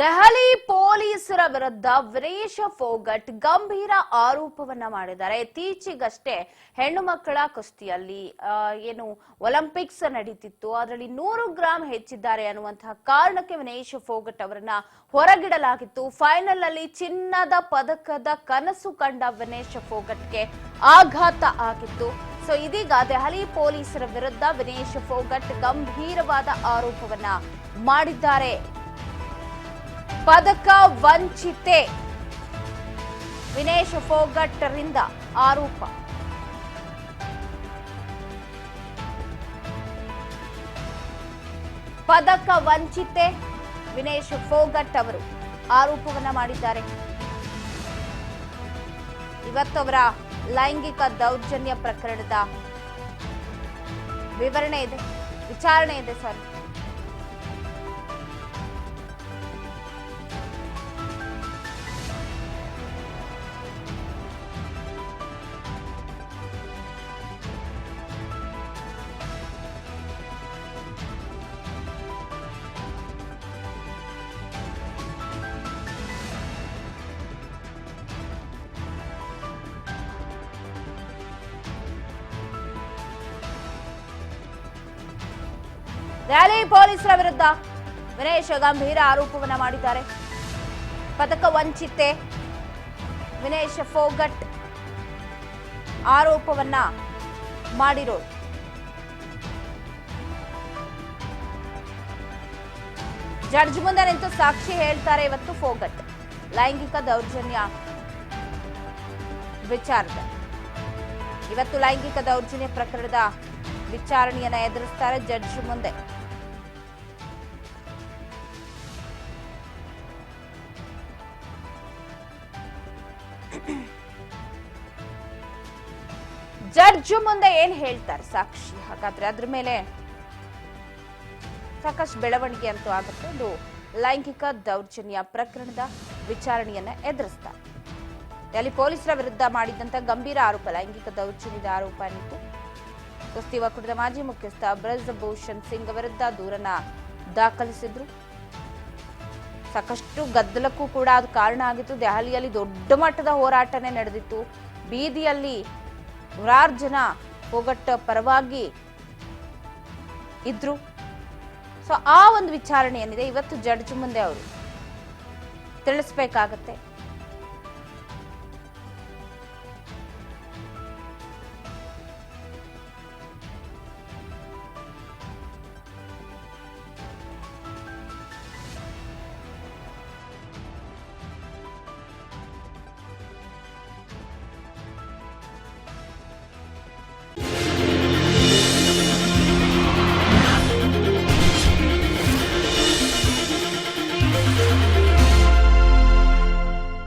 ದೆಹಲಿ ಪೊಲೀಸರ ವಿರುದ್ಧ ವಿನೇಶ್ ಫೋಗಟ್ ಗಂಭೀರ ಆರೋಪವನ್ನ ಮಾಡಿದ್ದಾರೆ. ಇತ್ತೀಚೆಗಷ್ಟೇ ಹೆಣ್ಣು ಮಕ್ಕಳ ಕುಸ್ತಿಯಲ್ಲಿ ಏನು ಒಲಿಂಪಿಕ್ಸ್ ನಡೀತಿತ್ತು, ಅದರಲ್ಲಿ 100 ಗ್ರಾಂ ಹೆಚ್ಚಿದ್ದಾರೆ ಅನ್ನುವಂತಹ ಕಾರಣಕ್ಕೆ ವಿನೇಶ್ ಫೋಗಟ್ ಅವರನ್ನ ಹೊರಗಿಡಲಾಗಿತ್ತು. ಫೈನಲ್ ಅಲ್ಲಿ ಚಿನ್ನದ ಪದಕದ ಕನಸು ಕಂಡ ವಿನೇಶ್ ಫೋಗಟ್ಗೆ ಆಘಾತ ಆಗಿತ್ತು. ಸೊ ಇದೀಗ ದೆಹಲಿ ಪೊಲೀಸರ ವಿರುದ್ಧ ವಿನೇಶ್ ಫೋಗಟ್ ಗಂಭೀರವಾದ ಆರೋಪವನ್ನ ಮಾಡಿದ್ದಾರೆ. ಪದಕ ವಂಚಿತೆ ವಿನೇಶ್ ಫೋಗಟ್ ರಿಂದ ಆರೋಪ. ಪದಕ ವಂಚಿತೆ ವಿನೇಶ್ ಫೋಗಟ್ ಅವರು ಆರೋಪವನ್ನ ಮಾಡಿದ್ದಾರೆ. ಇವತ್ತು ಅವರ ಲೈಂಗಿಕ ದೌರ್ಜನ್ಯ ಪ್ರಕರಣದ ವಿವರಣೆ ಇದೆ, ವಿಚಾರಣೆ ಇದೆ. ಸರ್, ದೆಹಲಿ ಪೊಲೀಸರ ವಿರುದ್ಧ ವಿನೇಶ್ ಗಂಭೀರ ಆರೋಪವನ್ನ ಮಾಡಿದ್ದಾರೆ. ಪದಕ ವಂಚಿತೆ ವಿನೇಶ್ ಫೋಗಟ್ ಆರೋಪವನ್ನ ಮಾಡಿರೋದು. ಜಡ್ಜ್ ಮುಂದೆ ನಿಂತು ಸಾಕ್ಷಿ ಹೇಳ್ತಾರೆ ಇವತ್ತು ಫೋಗಟ್ ಲೈಂಗಿಕ ದೌರ್ಜನ್ಯ ವಿಚಾರದ. ಇವತ್ತು ಲೈಂಗಿಕ ದೌರ್ಜನ್ಯ ಪ್ರಕರಣದ ವಿಚಾರಣೆಯನ್ನ ಎದುರಿಸ್ತಾರೆ ಜಡ್ಜ್ ಮುಂದೆ. ಜಡ್ಜ್ ಮುಂದೆ ಏನ್ ಹೇಳ್ತಾರೆ ಸಾಕ್ಷಿ, ಹಾಗಾದ್ರೆ ಅದ್ರ ಮೇಲೆ ಸಾಕಷ್ಟು ಬೆಳವಣಿಗೆ ಅಂತೂ ಆಗುತ್ತೆ. ಇದು ಲೈಂಗಿಕ ದೌರ್ಜನ್ಯ ಪ್ರಕರಣದ ವಿಚಾರಣೆಯನ್ನ ಎದುರಿಸ್ತಾರೆ. ಅಲ್ಲಿ ಪೊಲೀಸರ ವಿರುದ್ಧ ಮಾಡಿದಂತ ಗಂಭೀರ ಆರೋಪ ಲೈಂಗಿಕ ದೌರ್ಜನ್ಯದ ಆರೋಪ ಅನ್ನಿತ್ತು. ಕುಸ್ತಿ ಒಕ್ಕೂಟದ ಮಾಜಿ ಮುಖ್ಯಸ್ಥ ಬ್ರಜಭೂಷಣ್ ಸಿಂಗ್ ವಿರುದ್ಧ ದೂರನ್ನ ದಾಖಲಿಸಿದ್ರು. ಸಾಕಷ್ಟು ಗದ್ದಲಕ್ಕೂ ಕೂಡ ಅದು ಕಾರಣ ಆಗಿತ್ತು. ದೆಹಲಿಯಲ್ಲಿ ದೊಡ್ಡ ಮಟ್ಟದ ಹೋರಾಟನೇ ನಡೆದಿತ್ತು. ಬೀದಿಯಲ್ಲಿ ನೂರಾರು ಜನ ಫೋಗಟ್ ಪರವಾಗಿ ಇದ್ರು. ಸೊ ಆ ಒಂದು ವಿಚಾರಣೆ ಏನಿದೆ ಇವತ್ತು ಜಡ್ಜ್ ಮುಂದೆ ಅವರು ತಿಳಿಸ್ಬೇಕಾಗತ್ತೆ.